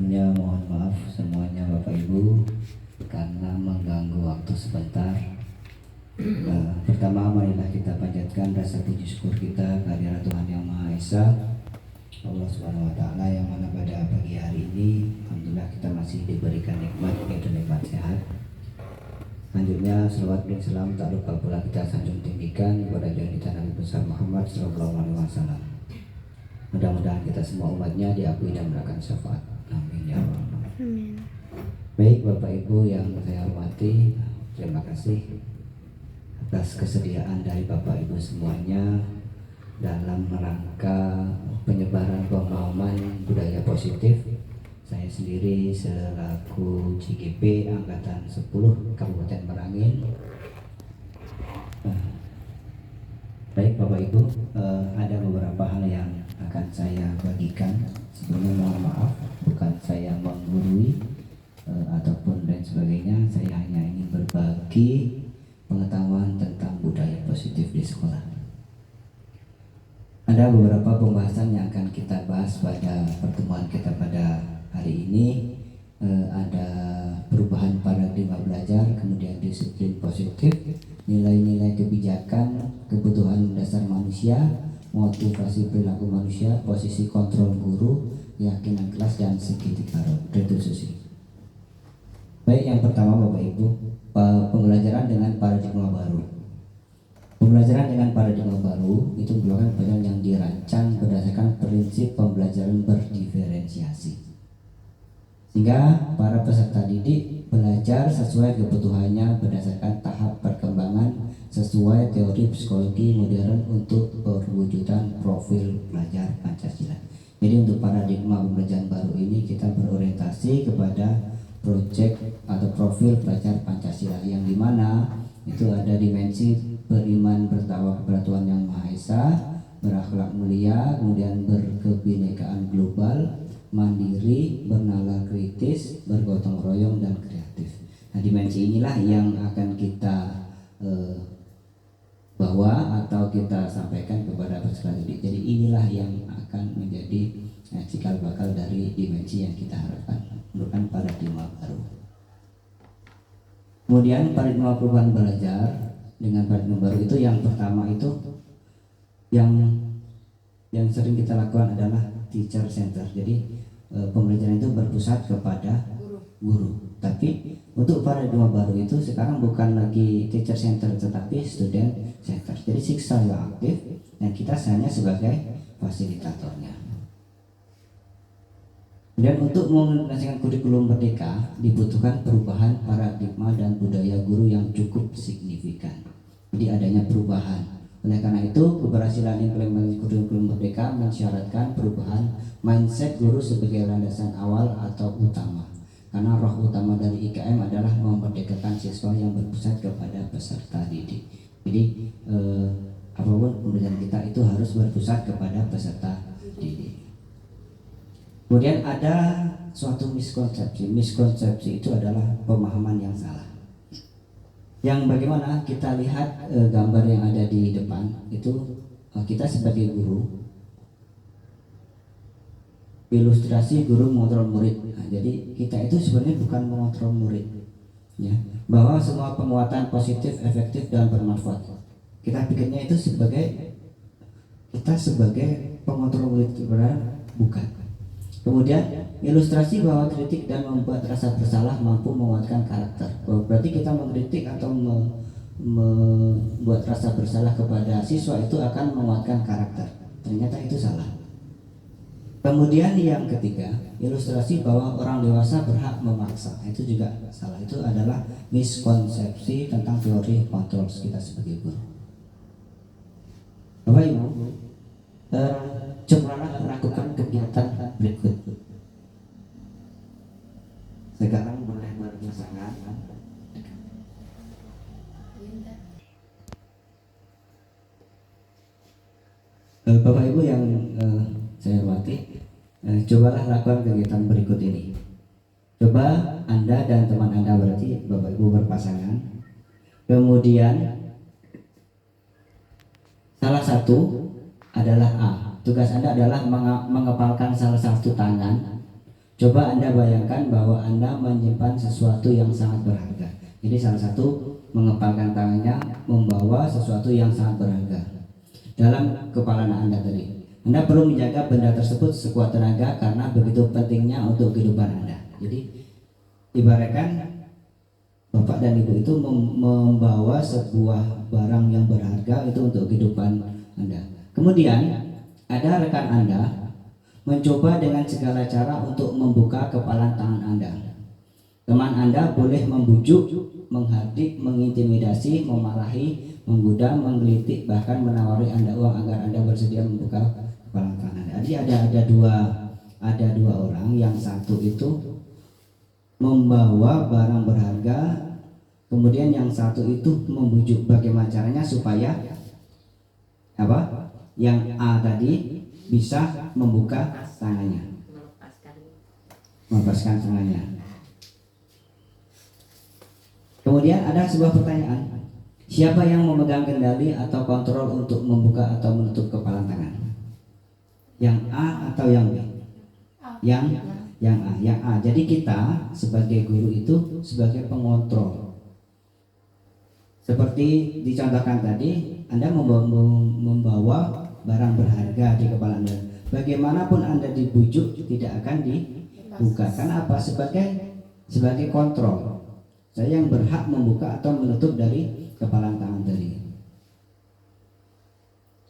Sebelumnya mohon maaf semuanya Bapak Ibu karena mengganggu waktu sebentar. Pertama marilah kita panjatkan rasa puji syukur kita kehadirat Tuhan Yang Maha Esa, Allah Subhanahu Wa Taala, yang mana pada pagi hari ini alhamdulillah kita masih diberikan nikmat, yaitu nikmat sehat. Selanjutnya selawat dan salam tak lupa pula kita sanjung tinggikan kepada junjungan Nabi besar Muhammad Sallallahu Alaihi Wasallam. Mudah-mudahan kita semua umatnya diakui dan mendapatkan syafaat. Amin ya Allah. Amin. Baik Bapak Ibu yang saya hormati, terima kasih atas kesediaan dari Bapak Ibu semuanya dalam rangka penyebaran pemahaman budaya positif. Saya sendiri selaku CGP Angkatan 10 Kabupaten Merangin. Baik Bapak Ibu, ada beberapa hal yang akan saya bagikan. Sebelumnya mohon maaf, bukan saya menggurui ataupun dan sebagainya. Saya hanya ingin berbagi pengetahuan tentang budaya positif di sekolah. Ada beberapa pembahasan yang akan kita bahas pada pertemuan kita pada hari ini. Ada perubahan paradigma belajar, kemudian disiplin positif, nilai-nilai kebijakan, kebutuhan dasar manusia, motivasi perilaku manusia, posisi kontrol guru, keyakinan kelas, dan segitiga retribusi. Baik, yang pertama Bapak Ibu, pembelajaran dengan paradigma baru. Pembelajaran dengan paradigma baru itu merupakan pembelajaran yang dirancang berdasarkan prinsip pembelajaran berdiferensiasi, sehingga para peserta didik belajar sesuai kebutuhannya berdasarkan tahap perkembangan sesuai teori psikologi modern untuk perwujudan profil pelajar Pancasila. Jadi untuk paradigma pembelajaran baru ini kita berorientasi kepada proyek atau profil pelajar Pancasila, yang dimana itu ada dimensi beriman bertakwa kepada Tuhan Yang Maha Esa, berakhlak mulia, kemudian berkebinekaan global, mandiri, bernalar kritis, bergotong royong, dan kreatif. Nah, dimensi inilah yang akan kita bawa atau kita sampaikan kepada peserta didik. Jadi inilah yang akan menjadi cikal bakal dari dimensi yang kita harapkan, merupakan paradigma baru. Kemudian paradigma perubahan belajar dengan paradigma baru itu, yang pertama itu yang sering kita lakukan adalah teacher center. Jadi pembelajaran itu berpusat kepada guru. Tapi untuk paradigma baru itu sekarang bukan lagi teacher center tetapi student center. Jadi siksa yang aktif dan kita hanya sebagai fasilitatornya. Dan untuk mengakseskan kurikulum merdeka dibutuhkan perubahan paradigma dan budaya guru yang cukup signifikan. Jadi adanya perubahan. Oleh karena itu, keberhasilan implementasi kurikulum merdeka mensyaratkan perubahan mindset guru sebagai landasan awal atau utama. Karena roh utama dari IKM adalah memerdekakan siswa yang berpusat kepada peserta didik. Jadi apapun pembelajaran kita itu harus berpusat kepada peserta didik. Kemudian ada suatu miskonsepsi. Miskonsepsi itu adalah pemahaman yang salah. Yang bagaimana kita lihat gambar yang ada di depan itu, kita sebagai guru, ilustrasi guru mengontrol murid. Nah, jadi kita itu sebenarnya bukan mengontrol murid, ya. Bahwa semua penguatan positif, efektif, dan bermanfaat. Kita pikirnya itu sebagai kita sebagai pengontrol murid, sebenarnya bukan. Kemudian ilustrasi bahwa kritik dan membuat rasa bersalah mampu menguatkan karakter. Berarti kita mengkritik atau membuat rasa bersalah kepada siswa itu akan menguatkan karakter. Ternyata itu salah. Kemudian yang ketiga, ilustrasi bahwa orang dewasa berhak memaksa. Itu juga salah. Itu adalah miskonsepsi tentang teori kontrol kita sebagai guru. Bapak Ibu, cobalah lakukan kegiatan berikut. Sekarang boleh berpasangan. Bapak Ibu yang saya hormati, cobalah lakukan kegiatan berikut ini. Coba Anda dan teman Anda, berarti Bapak Ibu berpasangan. Kemudian salah satu adalah A. Tugas Anda adalah mengepalkan salah satu tangan Coba Anda bayangkan bahwa Anda menyimpan sesuatu yang sangat berharga. Jadi salah satu mengepalkan tangannya membawa sesuatu yang sangat berharga dalam kepala Anda tadi. Anda perlu menjaga benda tersebut sekuat tenaga karena begitu pentingnya untuk kehidupan Anda. Jadi ibaratkan Bapak dan Ibu itu membawa sebuah barang yang berharga itu untuk kehidupan Anda. Kemudian ada rekan Anda mencoba dengan segala cara untuk membuka kepalan tangan Anda. Teman Anda boleh membujuk, menghardik, mengintimidasi, memarahi, menggoda, menggelitik, bahkan menawari Anda uang agar Anda bersedia membuka kepalan tangan Anda. Jadi ada dua orang, yang satu itu membawa barang berharga, kemudian yang satu itu membujuk. Bagaimana caranya supaya apa? Yang A tadi bisa membuka tangannya, melepaskan tangannya. Kemudian ada sebuah pertanyaan, siapa yang memegang kendali atau kontrol untuk membuka atau menutup kepalan tangan? Yang A atau yang B? Yang A. Jadi kita sebagai guru itu sebagai pengontrol. Seperti dicontohkan tadi, Anda membawa barang berharga di kepala Anda. Bagaimanapun Anda dibujuk tidak akan dibuka. Karena apa? Sebagai kontrol. Saya yang berhak membuka atau menutup dari kepala tangan tadi.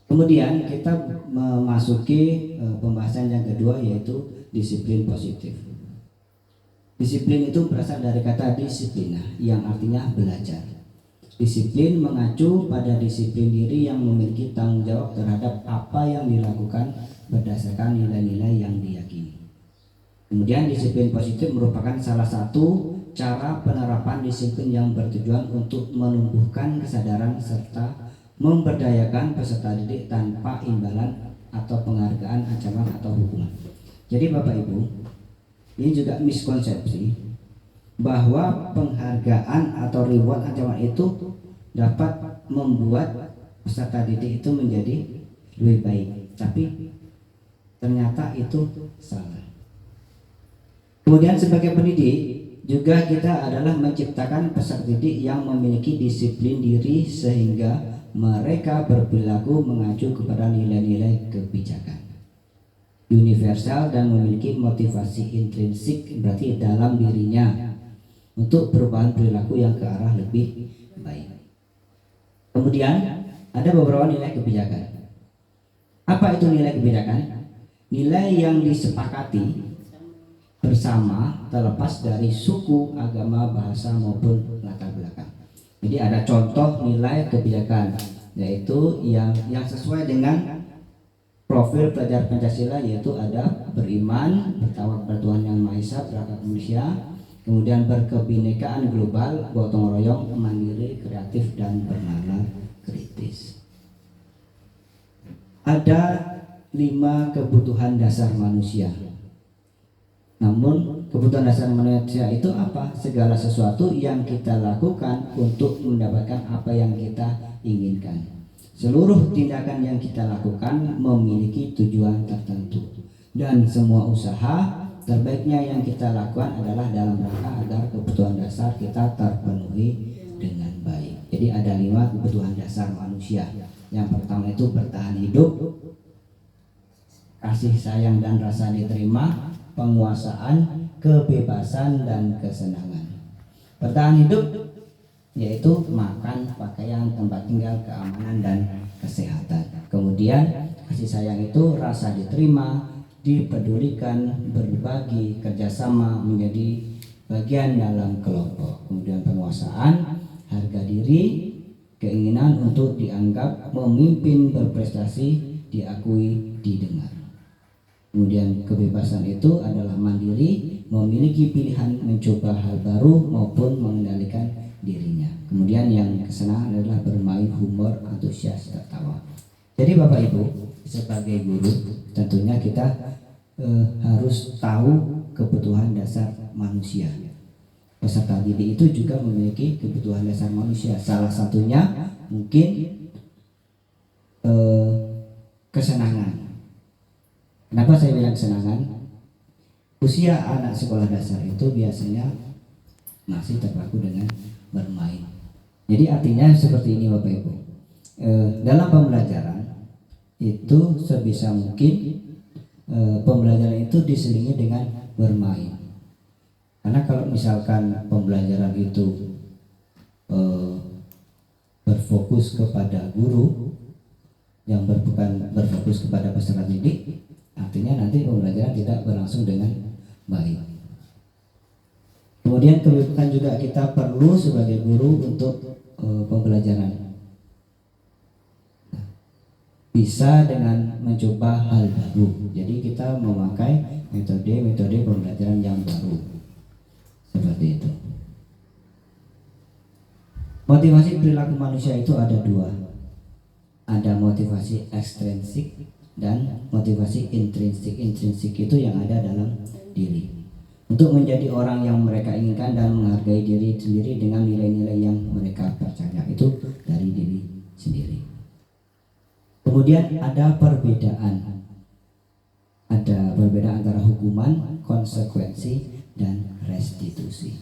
Kemudian kita memasuki pembahasan yang kedua, yaitu disiplin positif. Disiplin itu berasal dari kata disiplina yang artinya belajar. Disiplin mengacu pada disiplin diri yang memiliki tanggung jawab terhadap apa yang dilakukan berdasarkan nilai-nilai yang diyakini. Kemudian disiplin positif merupakan salah satu cara penerapan disiplin yang bertujuan untuk menumbuhkan kesadaran serta memberdayakan peserta didik tanpa imbalan atau penghargaan, ancaman atau hukuman. Jadi Bapak Ibu, ini juga miskonsepsi bahwa penghargaan atau reward, ancaman itu dapat membuat peserta didik itu menjadi lebih baik, tapi ternyata itu salah. Kemudian sebagai pendidik juga kita adalah menciptakan peserta didik yang memiliki disiplin diri sehingga mereka berperilaku mengacu kepada nilai-nilai kebijakan universal dan memiliki motivasi intrinsik, berarti dalam dirinya, untuk perubahan perilaku yang ke arah lebih baik. Kemudian ada beberapa nilai kebijakan. Apa itu nilai kebijakan? Nilai yang disepakati bersama terlepas dari suku, agama, bahasa maupun latar belakang. Jadi ada contoh nilai kebijakan, yaitu yang sesuai dengan profil pelajar Pancasila, yaitu ada beriman, bertawakal kepada Tuhan Yang Maha Esa, berakhlak manusia, kemudian berkebinekaan global, gotong royong, mandiri, kreatif, dan bernalar kritis. Ada 5 kebutuhan dasar manusia. Namun kebutuhan dasar manusia itu apa? Segala sesuatu yang kita lakukan untuk mendapatkan apa yang kita inginkan. Seluruh tindakan yang kita lakukan memiliki tujuan tertentu, dan semua usaha terbaiknya yang kita lakukan adalah dalam rangka agar kebutuhan dasar kita terpenuhi dengan baik. Jadi ada 5 kebutuhan dasar manusia. Yang pertama itu bertahan hidup, kasih sayang dan rasa diterima, penguasaan, kebebasan dan kesenangan. Bertahan hidup yaitu makan, pakaian, tempat tinggal, keamanan dan kesehatan. Kemudian kasih sayang itu rasa diterima, dipedulikan, berbagi, kerjasama, menjadi bagian dalam kelompok. Kemudian penguasaan, harga diri, keinginan untuk dianggap, memimpin, berprestasi, diakui, didengar. Kemudian kebebasan itu adalah mandiri, memiliki pilihan mencoba hal baru maupun mengendalikan dirinya. Kemudian yang kesenangan adalah bermain, humor, antusias, tertawa. Jadi Bapak Ibu, sebagai guru tentunya kita harus tahu kebutuhan dasar manusia. Peserta didik itu juga memiliki kebutuhan dasar manusia. Salah satunya mungkin kesenangan. Kenapa saya bilang kesenangan? usia anak sekolah dasar itu biasanya masih terpaku dengan bermain. Jadi artinya seperti ini Bapak Ibu. Dalam pembelajaran itu sebisa mungkin pembelajaran itu diselingi dengan bermain. Karena kalau misalkan pembelajaran itu berfokus kepada guru yang bukan berfokus kepada peserta didik, artinya nanti pembelajaran tidak berlangsung dengan baik. Kemudian kebutuhan juga kita perlu sebagai guru untuk pembelajaran bisa dengan mencoba hal baru. Jadi kita memakai metode pembelajaran yang baru seperti itu. Motivasi perilaku manusia itu ada dua, ada motivasi ekstrinsik dan motivasi intrinsik. Intrinsik itu yang ada dalam diri, untuk menjadi orang yang mereka inginkan dan menghargai diri sendiri dengan nilai-nilai yang mereka percaya, itu dari diri sendiri. Kemudian ada perbedaan antara hukuman, konsekuensi, dan restitusi.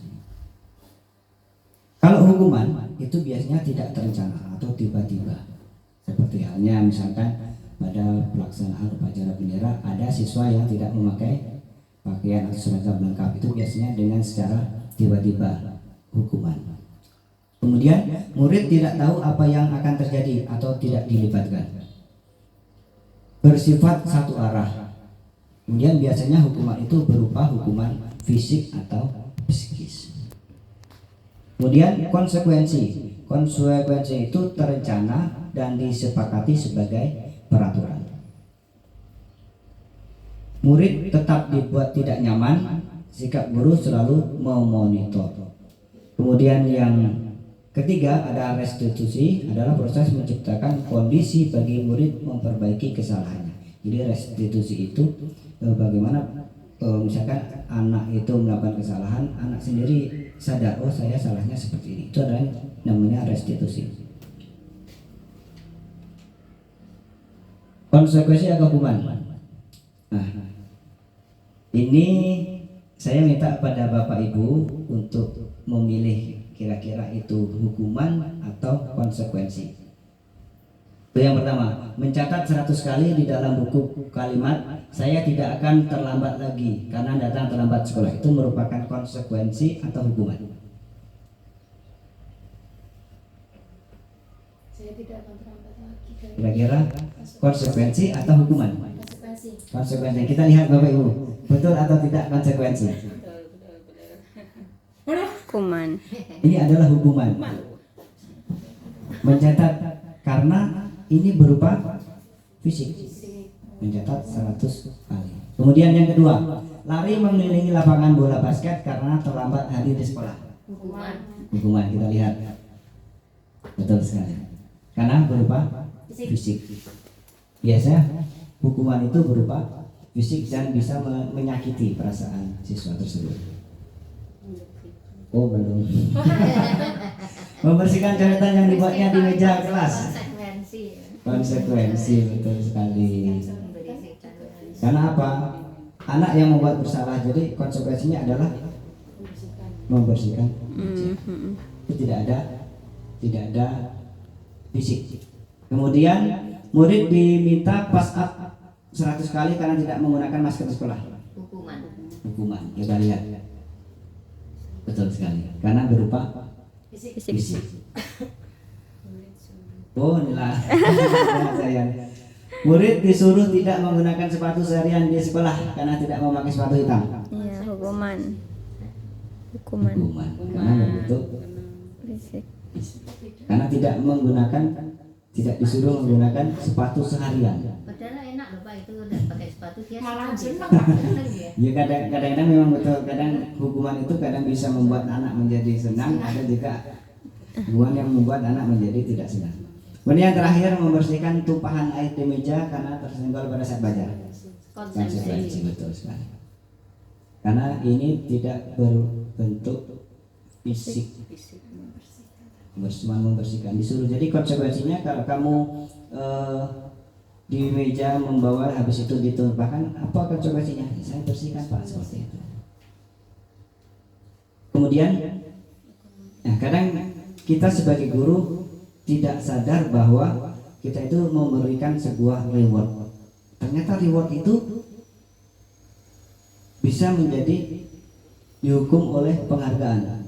Kalau hukuman itu biasanya tidak terencana atau tiba-tiba, seperti halnya misalkan pada pelaksanaan upacara bendera ada siswa yang tidak memakai pakaian atau seragam lengkap, itu biasanya dengan secara tiba-tiba hukuman. Kemudian murid tidak tahu apa yang akan terjadi atau tidak dilibatkan, bersifat satu arah. Kemudian biasanya hukuman itu berupa hukuman fisik atau psikis. Kemudian konsekuensi itu terencana dan disepakati sebagai peraturan. Murid tetap dibuat tidak nyaman, sikap guru selalu memonitor. Kemudian yang ketiga ada restitusi, adalah proses menciptakan kondisi bagi murid memperbaiki kesalahannya. Jadi restitusi itu bagaimana misalkan anak itu melakukan kesalahan, anak sendiri sadar, oh saya salahnya seperti ini. Itu adalah namanya restitusi. Konsekuensi atau hukuman. Nah, ini saya minta pada Bapak Ibu untuk memilih kira-kira itu hukuman atau konsekuensi. Itu yang pertama, mencatat 100 kali di dalam buku kalimat saya tidak akan terlambat lagi karena datang terlambat sekolah, itu merupakan konsekuensi atau hukuman? Saya tidak akan terlambat lagi. Kira-kira konsekuensi atau hukuman? Konsekuensi. Kita lihat Bapak Ibu, betul atau tidak konsekuensi? Hukuman. Ini adalah hukuman. Mencatat karena ini berupa fisik, mencatat 100 kali. Kemudian yang kedua, lari mengelilingi lapangan bola basket karena terlambat hadir di sekolah. Hukuman, kita lihat. Betul sekali. Karena berupa fisik. Biasanya hukuman itu berupa fisik dan bisa menyakiti perasaan siswa tersebut. Oh belum. Membersihkan coretan yang dibuatnya di meja kelas. Konsekuensi, betul sekali. Karena apa? Anak yang membuat bersalah, jadi konsekuensinya adalah membersihkan meja. Itu tidak ada fisik. Kemudian murid diminta pass up 100 kali karena tidak menggunakan masker di sekolah. Hukuman. Kita lihat. Betul sekali. Karena berupa fisik. Oh, inilah saya. Murid disuruh tidak menggunakan sepatu seharian di sekolah karena tidak memakai sepatu hitam. Iya, hukuman. Karena berbentuk Fisik. karena tidak disuruh menggunakan sepatu seharian. Padahal enak loh Pak, itu udah pakai sepatu dia malah senang. Ya kadang-kadang memang betul, kadang hukuman itu kadang bisa membuat anak menjadi senang, ada juga hukuman yang membuat anak menjadi tidak senang. Kemudian yang terakhir, membersihkan tumpahan air di meja karena tersenggol pada saat belajar. Konsekuensi, betul sekali. Karena ini tidak berbentuk fisik, cuma membersihkan, disuruh. Jadi konsekuensinya kalau kamu di meja membawa, habis itu ditumpahkan, apa konsekuensinya? Saya bersihkan Pak, seperti itu. Kemudian, nah kadang kita sebagai guru tidak sadar bahwa kita itu memberikan sebuah reward. Ternyata reward itu bisa menjadi dihukum oleh penghargaan.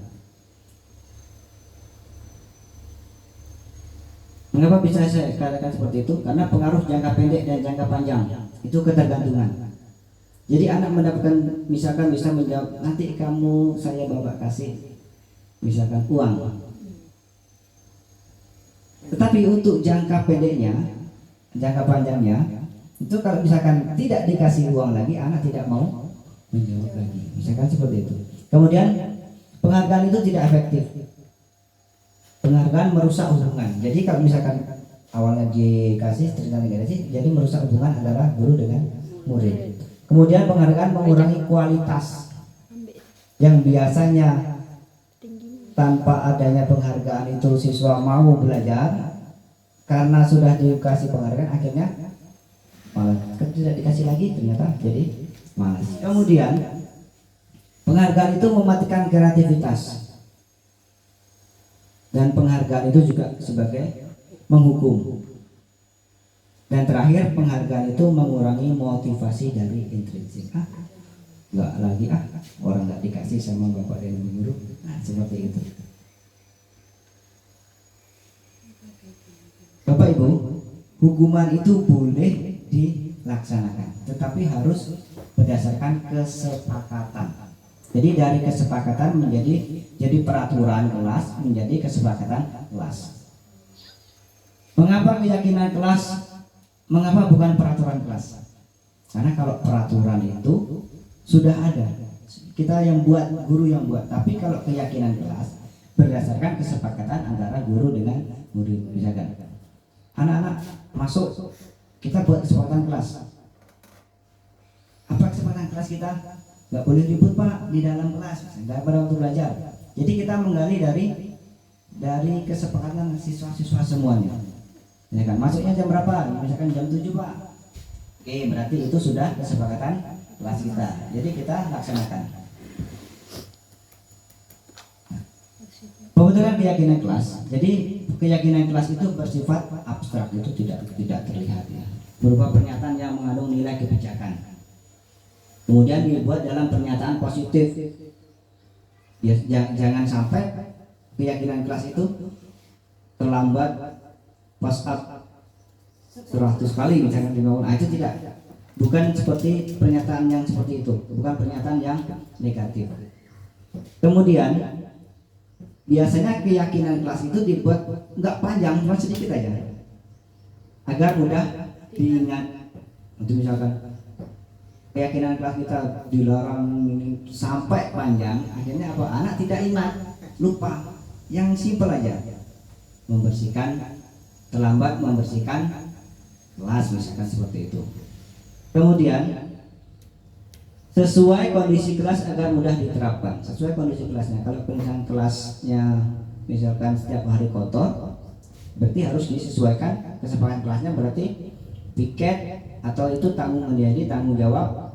Mengapa bisa saya katakan seperti itu? Karena pengaruh jangka pendek dan jangka panjang itu ketergantungan. Jadi anak mendapatkan, misalkan bisa menjawab, nanti kamu saya bapak kasih misalkan uang. Tetapi untuk jangka pendeknya, jangka panjangnya, itu kalau misalkan tidak dikasih uang lagi, anak tidak mau menjawab lagi. Misalkan seperti itu. Kemudian penghargaan itu tidak efektif. Penghargaan merusak hubungan. Jadi kalau misalkan awalnya dikasih ternyata tidak dikasih, jadi merusak hubungan antara guru dengan murid. Kemudian penghargaan mengurangi kualitas. Yang biasanya tanpa adanya penghargaan itu siswa mau belajar, karena sudah dikasih penghargaan akhirnya malah tidak dikasih lagi, ternyata jadi malas. Kemudian penghargaan itu mematikan kreativitas. Dan penghargaan itu juga sebagai menghukum. Dan terakhir, penghargaan itu mengurangi motivasi dari intrinsik. Enggak lagi orang nggak dikasih sama bapak dan guru. Nah, seperti itu. Bapak Ibu, hukuman itu boleh dilaksanakan, tetapi harus berdasarkan kesepakatan. Jadi dari kesepakatan jadi peraturan kelas menjadi kesepakatan kelas. Mengapa keyakinan kelas? Mengapa bukan peraturan kelas? Karena kalau peraturan itu sudah ada, kita yang buat, guru yang buat. Tapi kalau keyakinan kelas berdasarkan kesepakatan antara guru dengan murid. Misalkan anak-anak masuk, kita buat kesepakatan kelas. Apa kesepakatan kelas kita? Nggak boleh ribut Pak di dalam kelas, nggak pada waktu belajar. Jadi kita menggali dari kesepakatan siswa-siswa semuanya. Ya kan, masuknya jam berapa? Misalkan jam 7 Pak. Oke, berarti itu sudah kesepakatan kelas kita. Jadi kita laksanakan. Pembentukan keyakinan kelas. Jadi keyakinan kelas itu bersifat abstrak, itu tidak terlihat ya. Berupa pernyataan yang mengandung nilai kebijakan. Kemudian dibuat dalam pernyataan positif. Ya, jangan sampai keyakinan kelas itu terlambat WhatsApp 100 kali misalkan dibangun. Itu tidak, bukan seperti pernyataan yang seperti itu, bukan pernyataan yang negatif. Kemudian biasanya keyakinan kelas itu dibuat nggak panjang, cuma sedikit aja agar mudah diingat. Untuk misalkan keyakinan kelas kita dilarang sampai panjang, akhirnya apa? Anak tidak ingat, lupa. Yang simpel aja, membersihkan, terlambat membersihkan kelas, misalkan seperti itu. Kemudian sesuai kondisi kelas agar mudah diterapkan. Sesuai kondisi kelasnya. Kalau misalkan kelasnya misalkan setiap hari kotor, berarti harus disesuaikan kesepakatan kelasnya. Berarti piket atau itu menjadi tanggung jawab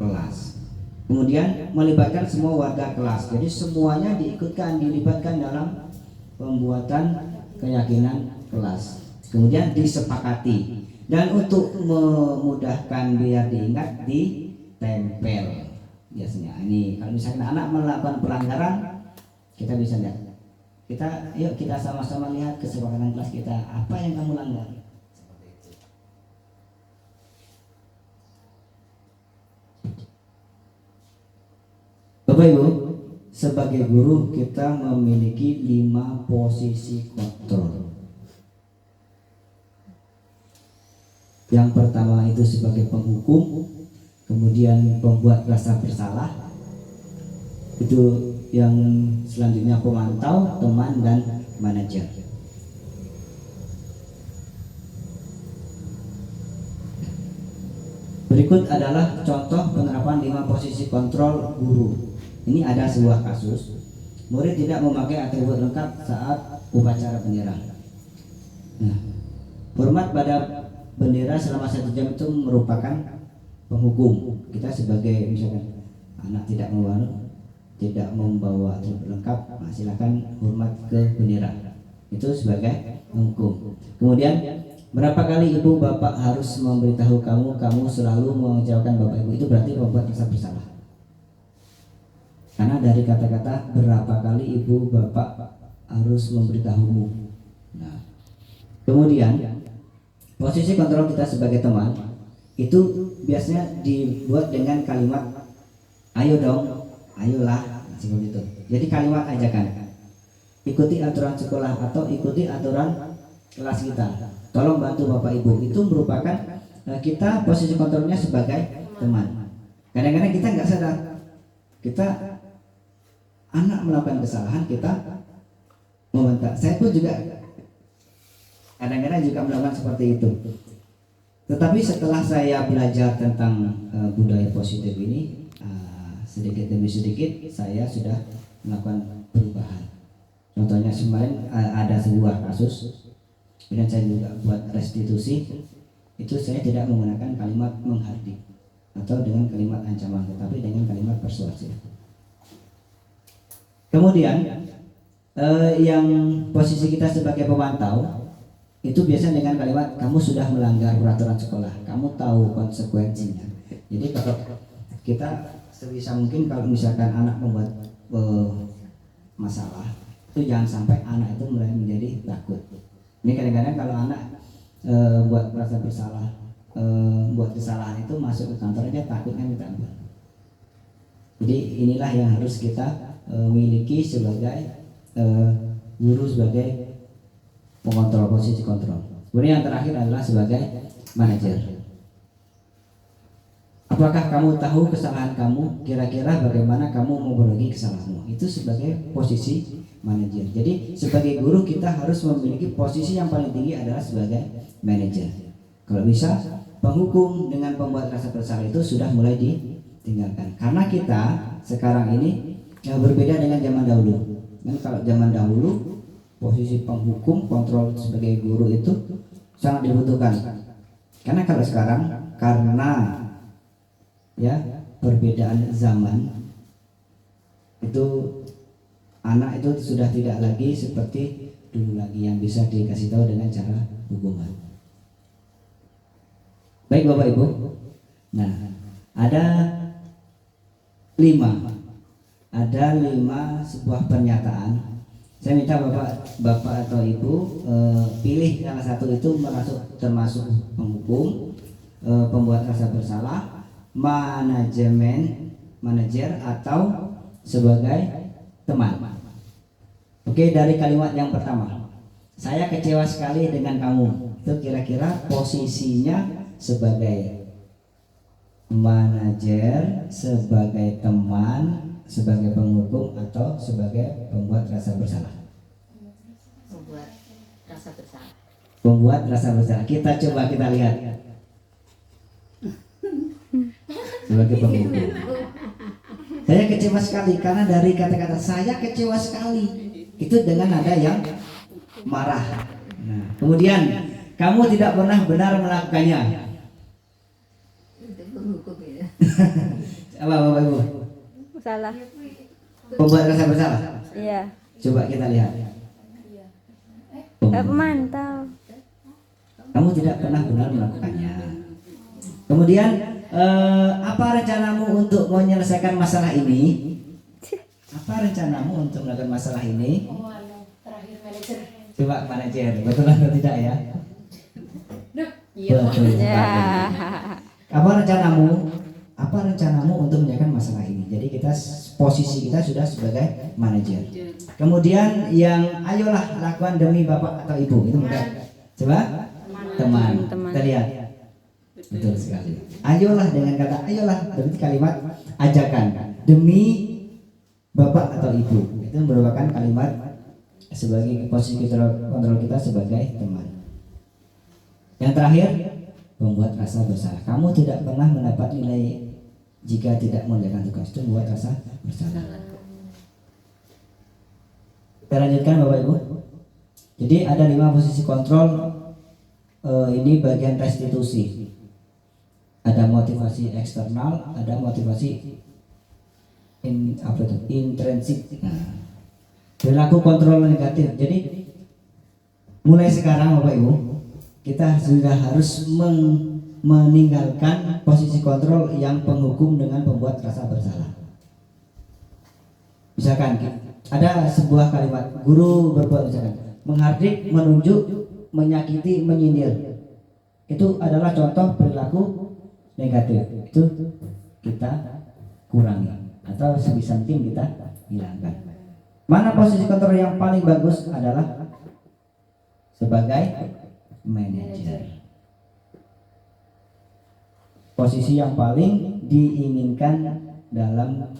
kelas. Kemudian melibatkan semua warga kelas. Jadi semuanya dilibatkan dalam pembuatan keyakinan kelas. Kemudian disepakati. Dan untuk memudahkan biar diingat, ditempel. Biasanya ini kalau misalnya anak melakukan pelanggaran, kita bisa lihat. Yuk kita sama-sama lihat kesepakatan kelas kita, apa yang kamu langgar. Bapak Ibu, sebagai guru kita memiliki 5 posisi kontrol. Yang pertama itu sebagai penghukum, kemudian pembuat rasa bersalah, itu yang selanjutnya pemantau, teman, dan manajer. Berikut adalah contoh penerapan 5 posisi kontrol guru. Ini ada sebuah kasus, murid tidak memakai atribut lengkap saat upacara bendera. Nah, hormat pada bendera selama 1 jam itu merupakan penghukum. Kita sebagai misalkan anak tidak membawa atribut lengkap, nah silakan hormat ke bendera. Itu sebagai penghukum. Kemudian berapa kali ibu bapak harus memberitahu kamu selalu mengecewakan bapak ibu, itu berarti membuat rasa bersalah. Karena dari kata-kata berapa kali ibu bapak harus memberitahumu. Nah, kemudian posisi kontrol kita sebagai teman itu biasanya dibuat dengan kalimat ayo dong, ayolah, seperti itu. Jadi kalimat ajakan. Ikuti aturan sekolah atau ikuti aturan kelas kita. Tolong bantu bapak ibu. Itu merupakan kita posisi kontrolnya sebagai teman. Kadang-kadang kita nggak sadar. Kita anak melakukan kesalahan, kita membentak. Saya pun juga kadang-kadang juga melakukan seperti itu. Tetapi setelah saya belajar tentang budaya positif ini, sedikit demi sedikit saya sudah melakukan perubahan. Contohnya kemarin ada sebuah kasus, kemudian saya juga buat restitusi. Itu saya tidak menggunakan kalimat menghardik atau dengan kalimat ancaman, tetapi dengan kalimat persuasif. Kemudian yang posisi kita sebagai pemantau itu biasanya dengan kalimat kamu sudah melanggar peraturan sekolah, kamu tahu konsekuensinya. Jadi kalau kita sebisa mungkin kalau misalkan anak membuat masalah, itu jangan sampai anak itu mulai menjadi takut. Ini kadang-kadang kalau anak buat merasa bersalah, buat kesalahan itu masuk ke kantor aja takutnya minta ampun. Jadi inilah yang harus kita miliki sebagai guru, sebagai pengontrol, posisi kontrol. Kemudian yang terakhir adalah sebagai manajer. Apakah kamu tahu kesalahan kamu? Kira-kira bagaimana kamu memperbaiki kesalahanmu? Itu sebagai posisi manajer. Jadi sebagai guru kita harus memiliki posisi yang paling tinggi adalah sebagai manajer. Kalau bisa penghukum dengan pembuat rasa bersalah itu sudah mulai ditinggalkan. Karena kita sekarang ini berbeda dengan zaman dahulu. Dan kalau zaman dahulu posisi penghukum, kontrol sebagai guru itu sangat dibutuhkan. Karena kalau sekarang karena perbedaan zaman itu anak itu sudah tidak lagi seperti dulu lagi yang bisa dikasih tahu dengan cara hukuman. Baik Bapak Ibu. Nah, ada 5 sebuah pernyataan. Saya minta Bapak atau Ibu pilih salah satu itu termasuk penghukum, pembuat rasa bersalah, manajer atau sebagai teman. Oke, dari kalimat yang pertama, saya kecewa sekali dengan kamu. Itu kira-kira posisinya sebagai manajer, sebagai teman, sebagai penghukum, atau sebagai pembuat rasa bersalah. Pembuat rasa bersalah. Kita coba kita lihat. Sebagai penghukum. Saya kecewa sekali karena dari kata-kata saya kecewa sekali itu dengan nada yang marah. Nah, kemudian kamu tidak pernah benar melakukannya. Apa Bapak Ibu? Salah. Pembuat rasa bersalah. Iya. Coba kita lihat. Mantap. Kamu tidak pernah benar melakukannya. Kemudian apa rencanamu untuk menyelesaikan masalah ini? Apa rencanamu untuk melakukan masalah ini? Terakhir manajer. Coba manajer, betul atau tidak ya? Betul. Ya. Apa rencanamu? Apa rencanamu untuk menyelesaikan masalah ini? Jadi kita posisi kita sudah sebagai manajer. Kemudian yang ayolah lakukan demi bapak atau ibu, itu bukan. Coba teman. Kita lihat. Betul sekali. Ayolah dengan kata ayolah berarti kalimat ajakan demi bapak atau ibu. Itu merupakan kalimat sebagai posisi kontrol kita sebagai teman. Yang terakhir, membuat rasa bersalah. Kamu tidak pernah mendapat nilai jika tidak mengerjakan tugas. Itu membuat rasa bersalah. Kita lanjutkan Bapak Ibu. Jadi ada 5 posisi kontrol ini bagian restitusi. Ada motivasi eksternal, ada motivasi intrinsik. Nah, perilaku kontrol negatif. Jadi mulai sekarang Bapak Ibu, kita sudah harus meninggalkan posisi kontrol yang penghukum dengan pembuat rasa bersalah. Misalkan ada sebuah kalimat guru berbuat misalkan menghardik, menunjuk, menyakiti, menyindir. Itu adalah contoh perilaku negatif. Itu kita kurangi atau sebisa mungkin kita hilangkan. Mana posisi kontrol yang paling bagus adalah sebagai manajer. Posisi yang paling diinginkan dalam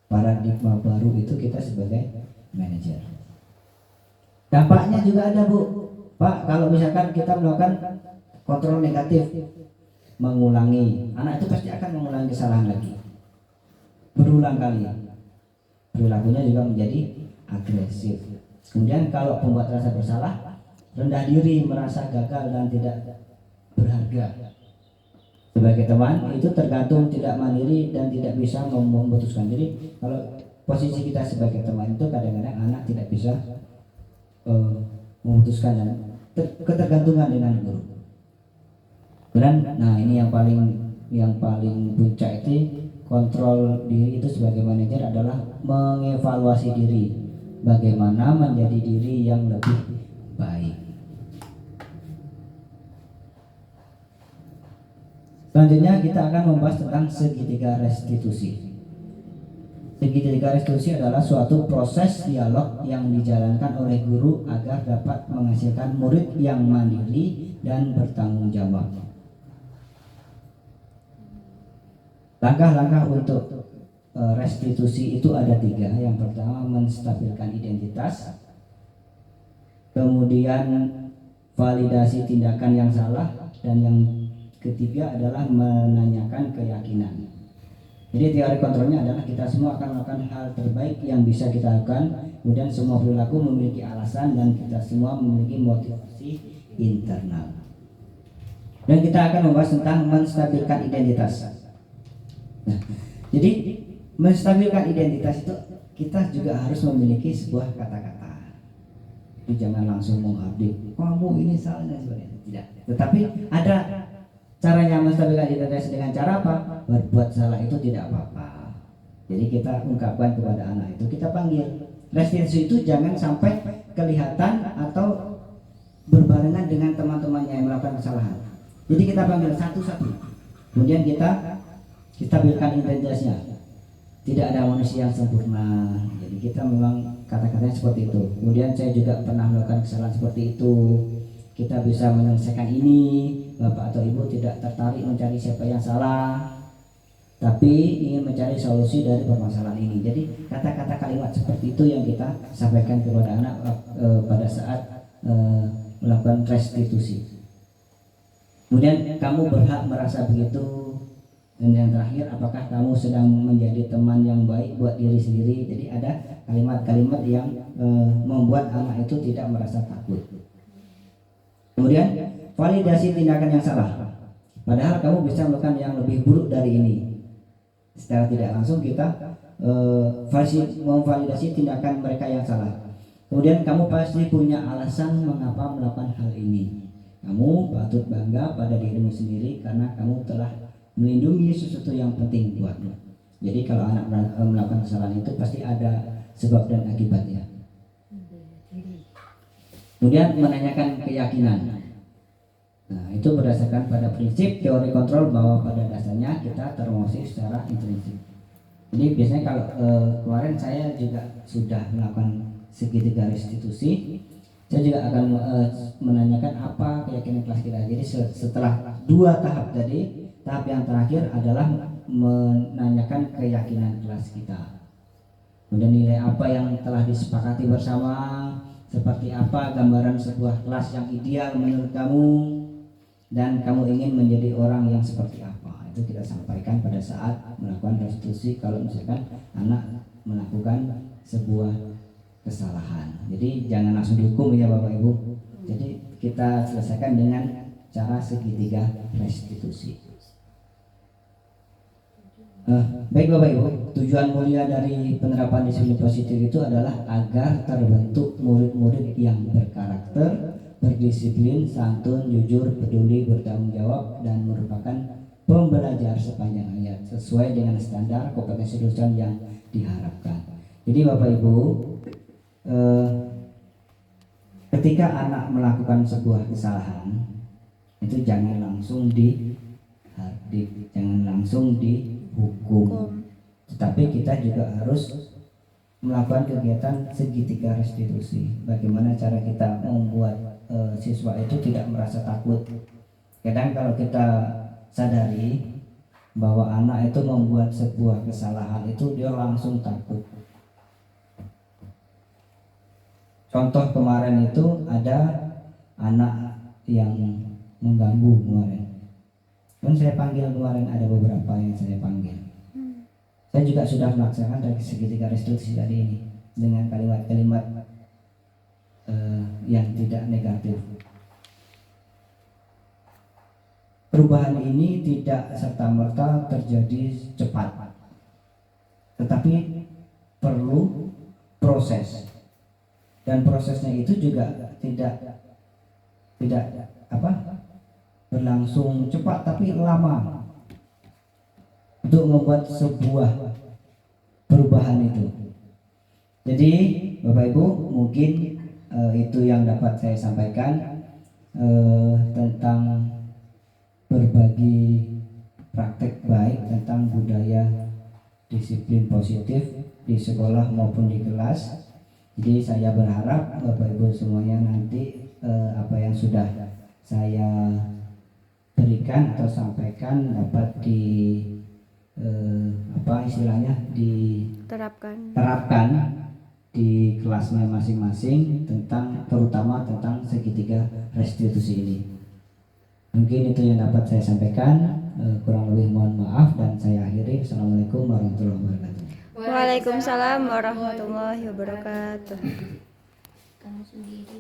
paradigma baru itu kita sebagai manajer. Dampaknya juga ada Bu, Pak. Kalau misalkan kita melakukan kontrol negatif, mengulangi, anak itu pasti akan mengulangi kesalahan lagi, berulang kali. Perilakunya juga menjadi agresif. Kemudian kalau pembuat rasa bersalah, rendah diri, merasa gagal dan tidak berharga sebagai teman, itu tergantung tidak mandiri dan tidak bisa memutuskan. Jadi kalau posisi kita sebagai teman itu kadang-kadang anak tidak bisa memutuskan dan ketergantungan dengan guru. Dan nah ini yang paling puncak itu kontrol diri itu sebagai manajer adalah mengevaluasi diri, bagaimana menjadi diri yang lebih baik. Selanjutnya kita akan membahas tentang segitiga restitusi. Segitiga restitusi adalah suatu proses dialog yang dijalankan oleh guru agar dapat menghasilkan murid yang mandiri dan bertanggung jawab. Langkah-langkah untuk restitusi itu ada 3. Yang pertama menstabilkan identitas, kemudian validasi tindakan yang salah, dan yang ketiga adalah menanyakan keyakinan. Jadi teori kontrolnya adalah kita semua akan melakukan hal terbaik yang bisa kita lakukan, kemudian semua perilaku memiliki alasan dan kita semua memiliki motivasi internal. Dan kita akan membahas tentang menstabilkan identitas. Nah, jadi menstabilkan identitas itu kita juga harus memiliki sebuah kata-kata. Jadi jangan langsung menghardik, kamu ini salah dan sebagainya. Tidak. Tetapi ada caranya menstabilkan identitas dengan cara apa? Berbuat salah itu tidak apa-apa. Jadi kita ungkapkan kepada anak itu, kita panggil. Restitusi itu jangan sampai kelihatan atau berbarengan dengan teman-temannya yang melakukan kesalahan. Jadi kita panggil satu-satu. Kemudian kita stabilkan identitasnya. Tidak ada manusia yang sempurna. Jadi kita memang kata-katanya seperti itu. Kemudian saya juga pernah melakukan kesalahan seperti itu. Kita bisa menyelesaikan ini. Bapak atau Ibu tidak tertarik mencari siapa yang salah, tapi ingin mencari solusi dari permasalahan ini. Jadi kata-kata kalimat seperti itu yang kita sampaikan kepada anak pada saat melakukan restitusi. Kemudian kamu berhak merasa begitu. Dan yang terakhir, apakah kamu sedang menjadi teman yang baik buat diri sendiri? Jadi ada kalimat-kalimat yang membuat anak itu tidak merasa takut. Kemudian validasi tindakan yang salah. Padahal kamu bisa melakukan yang lebih buruk dari ini. Secara tidak langsung kita memvalidasi tindakan mereka yang salah. Kemudian kamu pasti punya alasan mengapa melakukan hal ini. Kamu patut bangga pada dirimu sendiri karena kamu telah melindungi sesuatu yang penting buatmu. Jadi kalau anak melakukan kesalahan itu pasti ada sebab dan akibatnya. Kemudian menanyakan keyakinan. Nah, itu berdasarkan pada prinsip teori kontrol bahwa pada dasarnya kita termotivasi secara intrinsik. Jadi biasanya kalau kemarin saya juga sudah melakukan segitiga restitusi, saya juga akan menanyakan apa keyakinan kelas kita. Jadi setelah 2 tahap tadi, tahap yang terakhir adalah menanyakan keyakinan kelas kita. Kemudian nilai apa yang telah disepakati bersama, seperti apa gambaran sebuah kelas yang ideal menurut kamu, dan kamu ingin menjadi orang yang seperti apa. Itu kita sampaikan pada saat melakukan restitusi kalau misalkan anak melakukan sebuah kesalahan. Jadi jangan langsung dihukum ya Bapak Ibu. Jadi kita selesaikan dengan cara segitiga restitusi. Baik Bapak Ibu, tujuan mulia dari penerapan disiplin positif itu adalah agar terbentuk murid-murid yang berkarakter, berdisiplin, santun, jujur, peduli, bertanggung jawab, dan merupakan pembelajar sepanjang hayat sesuai dengan standar kompetensi dosen yang diharapkan. Jadi Bapak Ibu, ketika anak melakukan sebuah kesalahan itu jangan langsung jangan langsung dihukum, tetapi kita juga harus melakukan kegiatan segitiga restitusi. Bagaimana cara kita membuat siswa itu tidak merasa takut. Kadang kalau kita sadari bahwa anak itu membuat sebuah kesalahan itu dia langsung takut. Contoh kemarin itu ada anak yang mengganggu kemarin. Dan saya panggil kemarin, ada beberapa yang saya panggil. Saya juga sudah melaksanakan dari segitiga restitusi tadi ini dengan kalimat-kalimat yang tidak negatif. Perubahan ini tidak serta-merta terjadi cepat, tetapi perlu proses, dan prosesnya itu juga tidak berlangsung cepat, tapi lama untuk membuat sebuah perubahan itu. Jadi Bapak Ibu, mungkin itu yang dapat saya sampaikan tentang berbagi praktek baik tentang budaya disiplin positif di sekolah maupun di kelas. Jadi saya berharap Bapak Ibu semuanya nanti apa yang sudah saya berikan atau sampaikan dapat terapkan di kelasnya masing-masing, terutama tentang segitiga restitusi ini. Mungkin itu yang dapat saya sampaikan. Kurang lebih mohon maaf dan saya akhiri. Assalamualaikum warahmatullahi wabarakatuh. Waalaikumsalam warahmatullahi wabarakatuh. Kamu sendiri